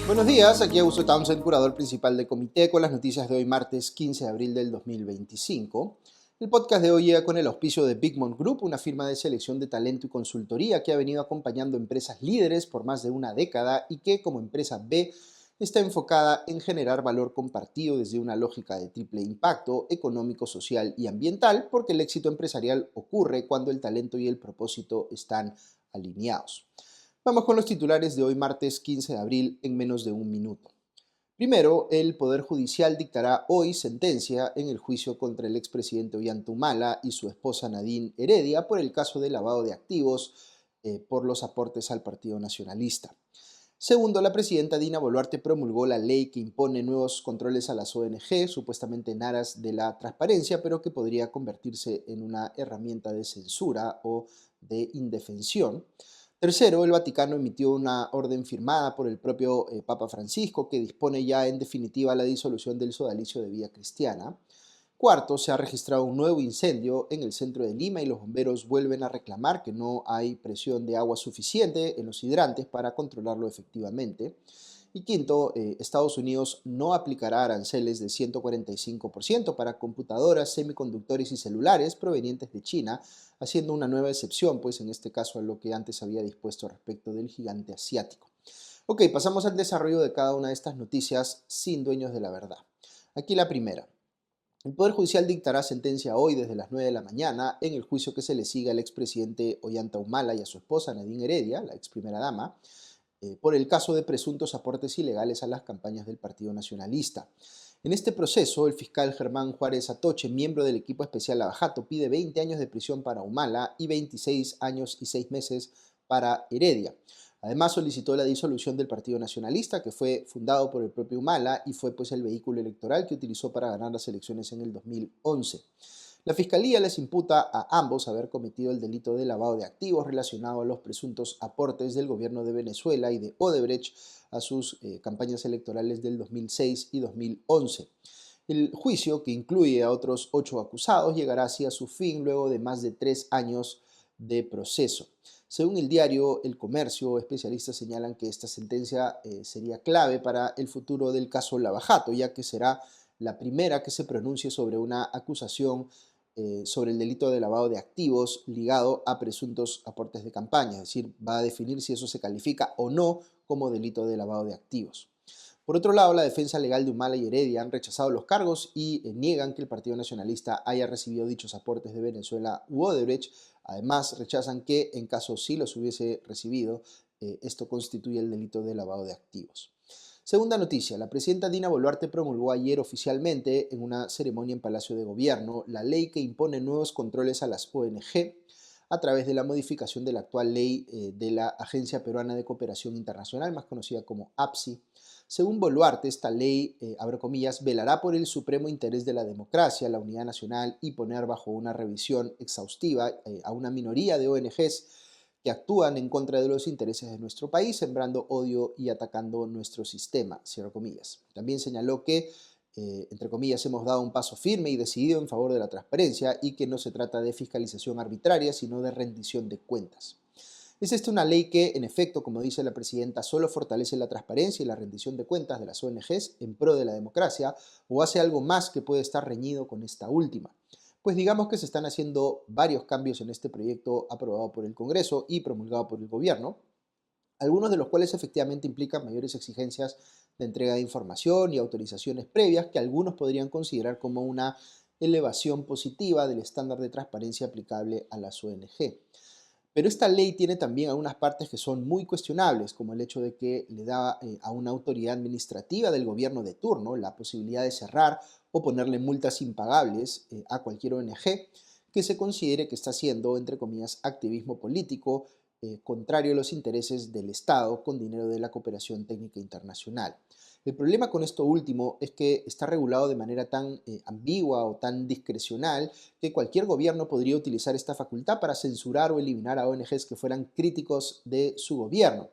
Buenos días, aquí Augusto Townsend, curador principal de Comité, con las noticias de hoy martes 15 de abril del 2025. El podcast de hoy llega con el auspicio de Bigmont Group, una firma de selección de talento y consultoría que ha venido acompañando empresas líderes por más de una década y que, como empresa B, está enfocada en generar valor compartido desde una lógica de triple impacto económico, social y ambiental, porque el éxito empresarial ocurre cuando el talento y el propósito están alineados. Vamos con los titulares de hoy martes 15 de abril en menos de un minuto. Primero, el Poder Judicial dictará hoy sentencia en el juicio contra el expresidente Ollanta Humala y su esposa Nadine Heredia por el caso de lavado de activos por los aportes al Partido Nacionalista. Segundo, la presidenta Dina Boluarte promulgó la ley que impone nuevos controles a las ONG, supuestamente en aras de la transparencia, pero que podría convertirse en una herramienta de censura o de indefensión. Tercero, el Vaticano emitió una orden firmada por el propio Papa Francisco que dispone ya en definitiva la disolución del sodalicio de Vía Cristiana. Cuarto, se ha registrado un nuevo incendio en el centro de Lima y los bomberos vuelven a reclamar que no hay presión de agua suficiente en los hidrantes para controlarlo efectivamente. Y quinto, Estados Unidos no aplicará aranceles de 145% para computadoras, semiconductores y celulares provenientes de China, haciendo una nueva excepción, pues en este caso a lo que antes había dispuesto respecto del gigante asiático. Ok, pasamos al desarrollo de cada una de estas noticias sin dueños de la verdad. Aquí la primera. El Poder Judicial dictará sentencia hoy desde las 9 de la mañana en el juicio que se le sigue al expresidente Ollanta Humala y a su esposa Nadine Heredia, la ex primera dama, por el caso de presuntos aportes ilegales a las campañas del Partido Nacionalista. En este proceso, el fiscal Germán Juárez Atoche, miembro del equipo especial Lavajato, pide 20 años de prisión para Humala y 26 años y 6 meses para Heredia. Además, solicitó la disolución del Partido Nacionalista, que fue fundado por el propio Humala y fue pues el vehículo electoral que utilizó para ganar las elecciones en el 2011. La Fiscalía les imputa a ambos haber cometido el delito de lavado de activos relacionado a los presuntos aportes del gobierno de Venezuela y de Odebrecht a sus campañas electorales del 2006 y 2011. El juicio, que incluye a otros 8 acusados, llegará así a su fin luego de más de 3 años de proceso. Según el diario El Comercio, especialistas señalan que esta sentencia sería clave para el futuro del caso Lavajato, ya que será la primera que se pronuncie sobre una acusación sobre el delito de lavado de activos ligado a presuntos aportes de campaña, es decir, va a definir si eso se califica o no como delito de lavado de activos. Por otro lado, la defensa legal de Humala y Heredia han rechazado los cargos y niegan que el Partido Nacionalista haya recibido dichos aportes de Venezuela u Odebrecht. Además, rechazan que, en caso sí los hubiese recibido, esto constituye el delito de lavado de activos. Segunda noticia, la presidenta Dina Boluarte promulgó ayer oficialmente en una ceremonia en Palacio de Gobierno la ley que impone nuevos controles a las ONG a través de la modificación de la actual ley de la Agencia Peruana de Cooperación Internacional, más conocida como APSI. Según Boluarte, esta ley, abro comillas, velará por el supremo interés de la democracia, la unidad nacional y poner bajo una revisión exhaustiva a una minoría de ONGs que actúan en contra de los intereses de nuestro país, sembrando odio y atacando nuestro sistema, cierro comillas. También señaló que, entre comillas, hemos dado un paso firme y decidido en favor de la transparencia y que no se trata de fiscalización arbitraria, sino de rendición de cuentas. Es esta una ley que, en efecto, como dice la presidenta, solo fortalece la transparencia y la rendición de cuentas de las ONGs en pro de la democracia o hace algo más que puede estar reñido con esta última. Pues digamos que se están haciendo varios cambios en este proyecto aprobado por el Congreso y promulgado por el gobierno, algunos de los cuales efectivamente implican mayores exigencias de entrega de información y autorizaciones previas que algunos podrían considerar como una elevación positiva del estándar de transparencia aplicable a las ONG. Pero esta ley tiene también algunas partes que son muy cuestionables, como el hecho de que le da a una autoridad administrativa del gobierno de turno la posibilidad de cerrar o ponerle multas impagables a cualquier ONG que se considere que está haciendo, entre comillas, activismo político contrario a los intereses del Estado con dinero de la cooperación técnica internacional. El problema con esto último es que está regulado de manera tan ambigua o tan discrecional que cualquier gobierno podría utilizar esta facultad para censurar o eliminar a ONGs que fueran críticos de su gobierno.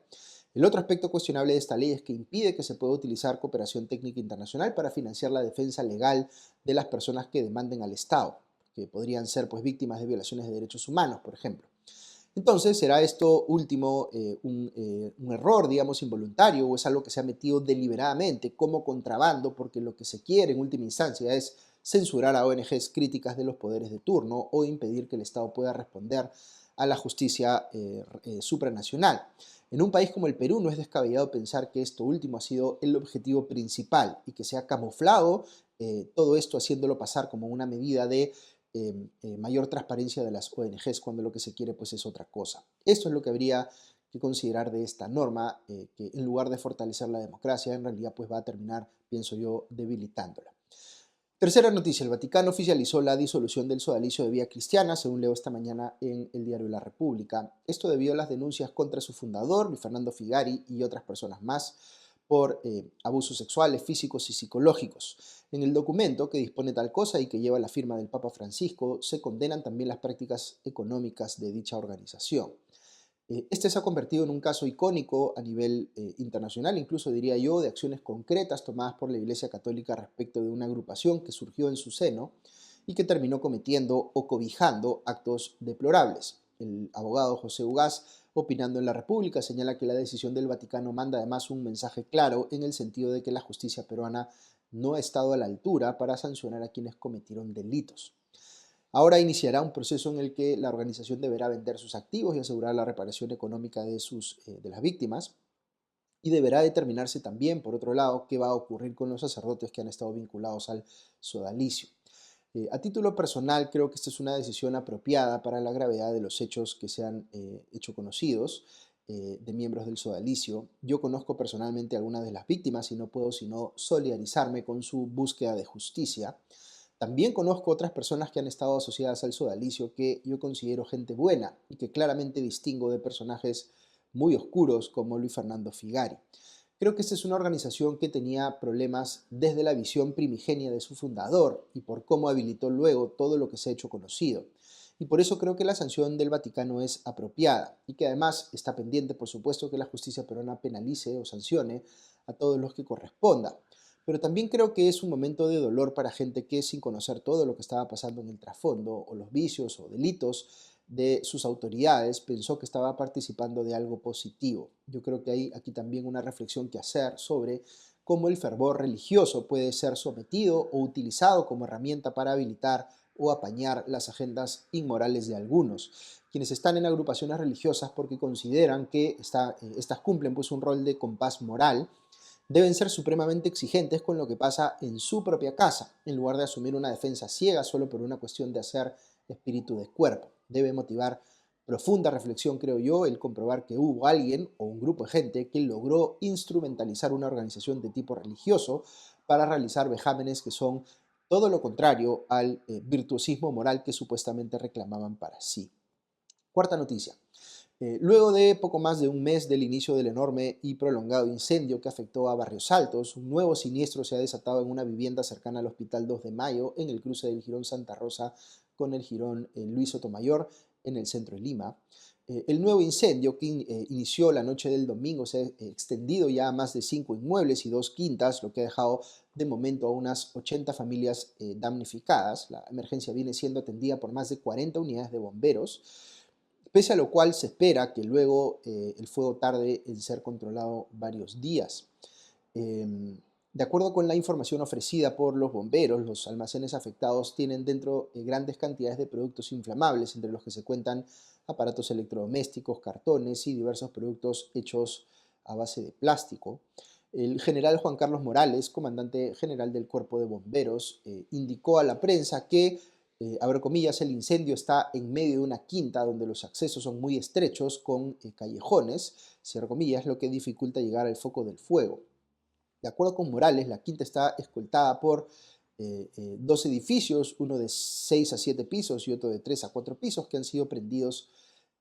El otro aspecto cuestionable de esta ley es que impide que se pueda utilizar cooperación técnica internacional para financiar la defensa legal de las personas que demanden al Estado, que podrían ser pues víctimas de violaciones de derechos humanos, por ejemplo. Entonces, ¿será esto último un error, digamos, involuntario o es algo que se ha metido deliberadamente como contrabando porque lo que se quiere en última instancia es censurar a ONGs críticas de los poderes de turno o impedir que el Estado pueda responder a la justicia supranacional? En un país como el Perú no es descabellado pensar que esto último ha sido el objetivo principal y que se ha camuflado todo esto haciéndolo pasar como una medida de mayor transparencia de las ONGs cuando lo que se quiere pues es otra cosa. Esto es lo que habría que considerar de esta norma que en lugar de fortalecer la democracia en realidad pues va a terminar, pienso yo, debilitándola. Tercera noticia, el Vaticano oficializó la disolución del sodalicio de Vía Cristiana, según leo esta mañana en el diario La República. Esto debido a las denuncias contra su fundador, Luis Fernando Figari, y otras personas más por abusos sexuales, físicos y psicológicos. En el documento que dispone tal cosa y que lleva la firma del Papa Francisco, se condenan también las prácticas económicas de dicha organización. Este se ha convertido en un caso icónico a nivel internacional, incluso diría yo, de acciones concretas tomadas por la Iglesia Católica respecto de una agrupación que surgió en su seno y que terminó cometiendo o cobijando actos deplorables. El abogado José Ugaz, opinando en La República, señala que la decisión del Vaticano manda además un mensaje claro en el sentido de que la justicia peruana no ha estado a la altura para sancionar a quienes cometieron delitos. Ahora iniciará un proceso en el que la organización deberá vender sus activos y asegurar la reparación económica de las víctimas. Y deberá determinarse también, por otro lado, qué va a ocurrir con los sacerdotes que han estado vinculados al sodalicio. A título personal, creo que esta es una decisión apropiada para la gravedad de los hechos que se han hecho conocidos de miembros del sodalicio. Yo conozco personalmente a algunas de las víctimas y no puedo sino solidarizarme con su búsqueda de justicia. También conozco otras personas que han estado asociadas al sodalicio que yo considero gente buena y que claramente distingo de personajes muy oscuros como Luis Fernando Figari. Creo que esta es una organización que tenía problemas desde la visión primigenia de su fundador y por cómo habilitó luego todo lo que se ha hecho conocido. Y por eso creo que la sanción del Vaticano es apropiada y que además está pendiente, por supuesto, que la justicia peruana penalice o sancione a todos los que corresponda. Pero también creo que es un momento de dolor para gente que sin conocer todo lo que estaba pasando en el trasfondo o los vicios o delitos de sus autoridades pensó que estaba participando de algo positivo. Yo creo que hay aquí también una reflexión que hacer sobre cómo el fervor religioso puede ser sometido o utilizado como herramienta para habilitar o apañar las agendas inmorales de algunos, quienes están en agrupaciones religiosas porque consideran que estas cumplen pues un rol de compás moral. Deben ser supremamente exigentes con lo que pasa en su propia casa, en lugar de asumir una defensa ciega solo por una cuestión de hacer espíritu de cuerpo. Debe motivar profunda reflexión, creo yo, el comprobar que hubo alguien o un grupo de gente que logró instrumentalizar una organización de tipo religioso para realizar vejámenes que son todo lo contrario al virtuosismo moral que supuestamente reclamaban para sí. Cuarta noticia. Luego de poco más de un mes del inicio del enorme y prolongado incendio que afectó a Barrios Altos, un nuevo siniestro se ha desatado en una vivienda cercana al Hospital 2 de Mayo, en el cruce del Jirón Santa Rosa con el Jirón Luis Sotomayor, en el centro de Lima. El nuevo incendio que inició la noche del domingo se ha extendido ya a más de 5 inmuebles y 2 quintas, lo que ha dejado de momento a unas 80 familias damnificadas. La emergencia viene siendo atendida por más de 40 unidades de bomberos, pese a lo cual se espera que luego el fuego tarde en ser controlado varios días. De acuerdo con la información ofrecida por los bomberos, los almacenes afectados tienen dentro grandes cantidades de productos inflamables, entre los que se cuentan aparatos electrodomésticos, cartones y diversos productos hechos a base de plástico. El general Juan Carlos Morales, comandante general del Cuerpo de Bomberos, indicó a la prensa que abro comillas, el incendio está en medio de una quinta donde los accesos son muy estrechos con callejones, cierro comillas, lo que dificulta llegar al foco del fuego. De acuerdo con Morales, la quinta está escoltada por dos edificios, uno de 6 a 7 pisos y otro de 3 a 4 pisos, que han sido prendidos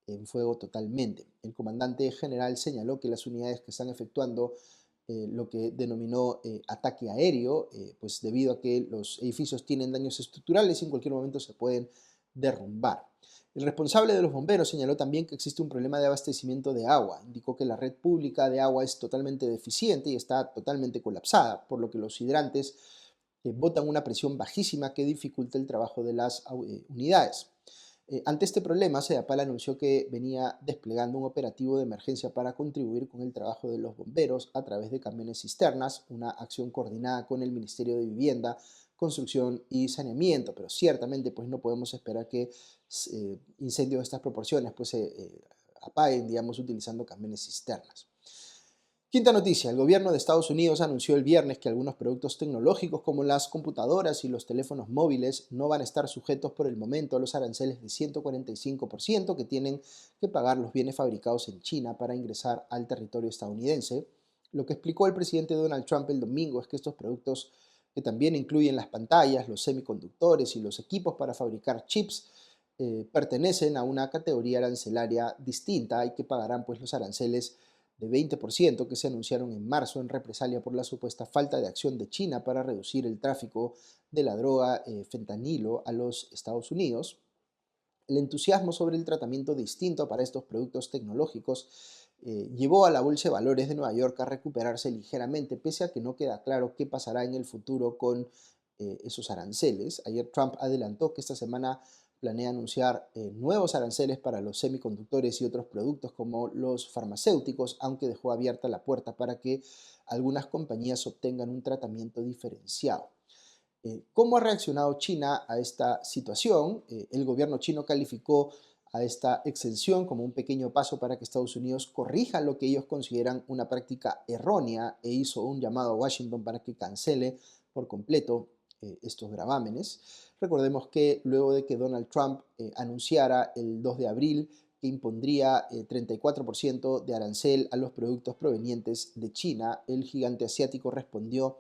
en fuego totalmente. El comandante general señaló que las unidades que están efectuando lo que denominó ataque aéreo, pues debido a que los edificios tienen daños estructurales y en cualquier momento se pueden derrumbar. El responsable de los bomberos señaló también que existe un problema de abastecimiento de agua. Indicó que la red pública de agua es totalmente deficiente y está totalmente colapsada, por lo que los hidrantes botan una presión bajísima que dificulta el trabajo de las unidades. Ante este problema, Sedapal anunció que venía desplegando un operativo de emergencia para contribuir con el trabajo de los bomberos a través de camiones cisternas, una acción coordinada con el Ministerio de Vivienda, Construcción y Saneamiento, pero ciertamente pues no podemos esperar que incendios de estas proporciones pues se apaguen, digamos, utilizando camiones cisternas. Quinta noticia, el gobierno de Estados Unidos anunció el viernes que algunos productos tecnológicos como las computadoras y los teléfonos móviles no van a estar sujetos por el momento a los aranceles de 145% que tienen que pagar los bienes fabricados en China para ingresar al territorio estadounidense. Lo que explicó el presidente Donald Trump el domingo es que estos productos, que también incluyen las pantallas, los semiconductores y los equipos para fabricar chips, pertenecen a una categoría arancelaria distinta y que pagarán pues los aranceles de 20% que se anunciaron en marzo en represalia por la supuesta falta de acción de China para reducir el tráfico de la droga fentanilo a los Estados Unidos. El entusiasmo sobre el tratamiento distinto para estos productos tecnológicos llevó a la Bolsa de Valores de Nueva York a recuperarse ligeramente, pese a que no queda claro qué pasará en el futuro con esos aranceles. Ayer Trump adelantó que esta semana planea anunciar nuevos aranceles para los semiconductores y otros productos como los farmacéuticos, aunque dejó abierta la puerta para que algunas compañías obtengan un tratamiento diferenciado. ¿Cómo ha reaccionado China a esta situación? El gobierno chino calificó a esta exención como un pequeño paso para que Estados Unidos corrija lo que ellos consideran una práctica errónea e hizo un llamado a Washington para que cancele por completo estos gravámenes. Recordemos que luego de que Donald Trump anunciara el 2 de abril que impondría 34% de arancel a los productos provenientes de China, el gigante asiático respondió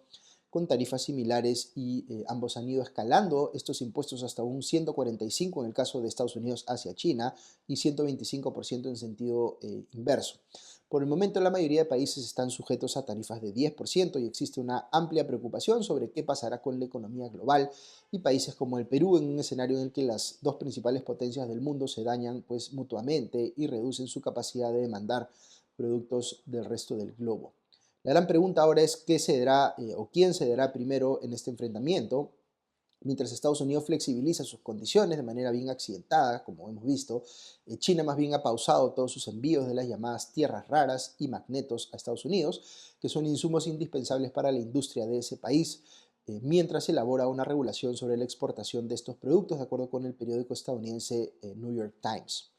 con tarifas similares y ambos han ido escalando estos impuestos hasta un 145% en el caso de Estados Unidos hacia China y 125% en sentido inverso. Por el momento la mayoría de países están sujetos a tarifas de 10% y existe una amplia preocupación sobre qué pasará con la economía global y países como el Perú en un escenario en el que las dos principales potencias del mundo se dañan pues mutuamente y reducen su capacidad de demandar productos del resto del globo. La gran pregunta ahora es qué cederá o quién cederá primero en este enfrentamiento. Mientras Estados Unidos flexibiliza sus condiciones de manera bien accidentada, como hemos visto, China más bien ha pausado todos sus envíos de las llamadas tierras raras y magnetos a Estados Unidos, que son insumos indispensables para la industria de ese país, mientras se elabora una regulación sobre la exportación de estos productos, de acuerdo con el periódico estadounidense New York Times.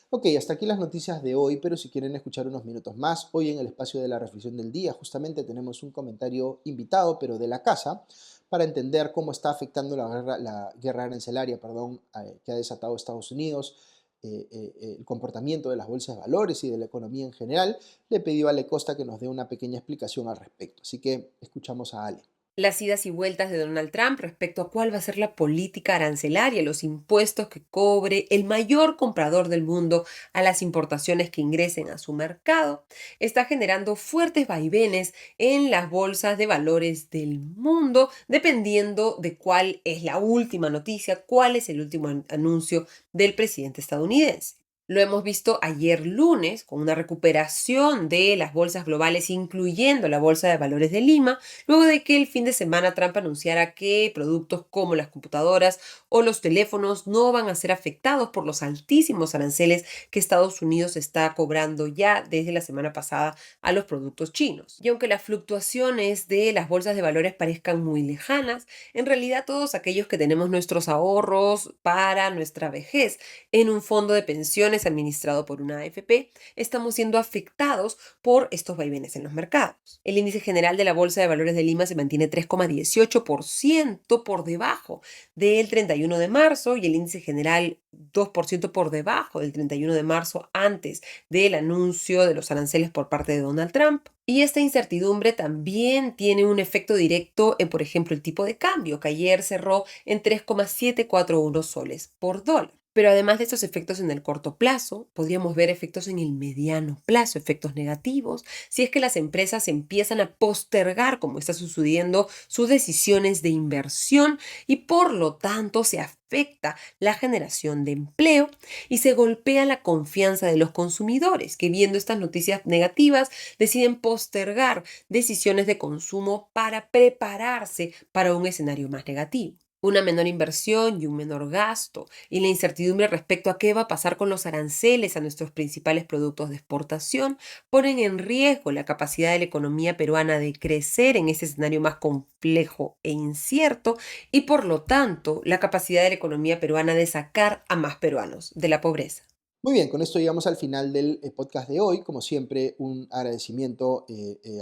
Ok, hasta aquí las noticias de hoy, pero si quieren escuchar unos minutos más, hoy en el espacio de la reflexión del día justamente tenemos un comentario invitado, pero de la casa, para entender cómo está afectando la guerra arancelaria que ha desatado Estados Unidos, el comportamiento de las bolsas de valores y de la economía en general. Le pedí a Ale Costa que nos dé una pequeña explicación al respecto. Así que escuchamos a Ale. Las idas y vueltas de Donald Trump respecto a cuál va a ser la política arancelaria, los impuestos que cobre el mayor comprador del mundo a las importaciones que ingresen a su mercado, está generando fuertes vaivenes en las bolsas de valores del mundo, dependiendo de cuál es la última noticia, cuál es el último anuncio del presidente estadounidense. Lo hemos visto ayer lunes con una recuperación de las bolsas globales, incluyendo la Bolsa de Valores de Lima, luego de que el fin de semana Trump anunciara que productos como las computadoras o los teléfonos no van a ser afectados por los altísimos aranceles que Estados Unidos está cobrando ya desde la semana pasada a los productos chinos. Y aunque las fluctuaciones de las bolsas de valores parezcan muy lejanas, en realidad todos aquellos que tenemos nuestros ahorros para nuestra vejez en un fondo de pensiones administrado por una AFP, estamos siendo afectados por estos vaivenes en los mercados. El índice general de la Bolsa de Valores de Lima se mantiene 3,18% por debajo del 31 de marzo y el índice general 2% por debajo del 31 de marzo antes del anuncio de los aranceles por parte de Donald Trump. Y esta incertidumbre también tiene un efecto directo en, por ejemplo, el tipo de cambio, que ayer cerró en 3,741 soles por dólar. Pero además de estos efectos en el corto plazo, podríamos ver efectos en el mediano plazo, efectos negativos, si es que las empresas empiezan a postergar, como está sucediendo, sus decisiones de inversión y por lo tanto se afecta la generación de empleo y se golpea la confianza de los consumidores, que viendo estas noticias negativas deciden postergar decisiones de consumo para prepararse para un escenario más negativo. Una menor inversión y un menor gasto, y la incertidumbre respecto a qué va a pasar con los aranceles a nuestros principales productos de exportación ponen en riesgo la capacidad de la economía peruana de crecer en ese escenario más complejo e incierto y por lo tanto la capacidad de la economía peruana de sacar a más peruanos de la pobreza. Muy bien, con esto llegamos al final del podcast de hoy. Como siempre, un agradecimiento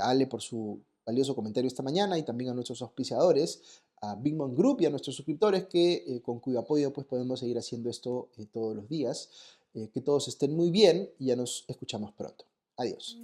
a Ale por su valioso comentario esta mañana y también a nuestros auspiciadores, a Big Mom Group y a nuestros suscriptores con cuyo apoyo pues, podemos seguir haciendo esto todos los días. Que todos estén muy bien y ya nos escuchamos pronto. Adiós.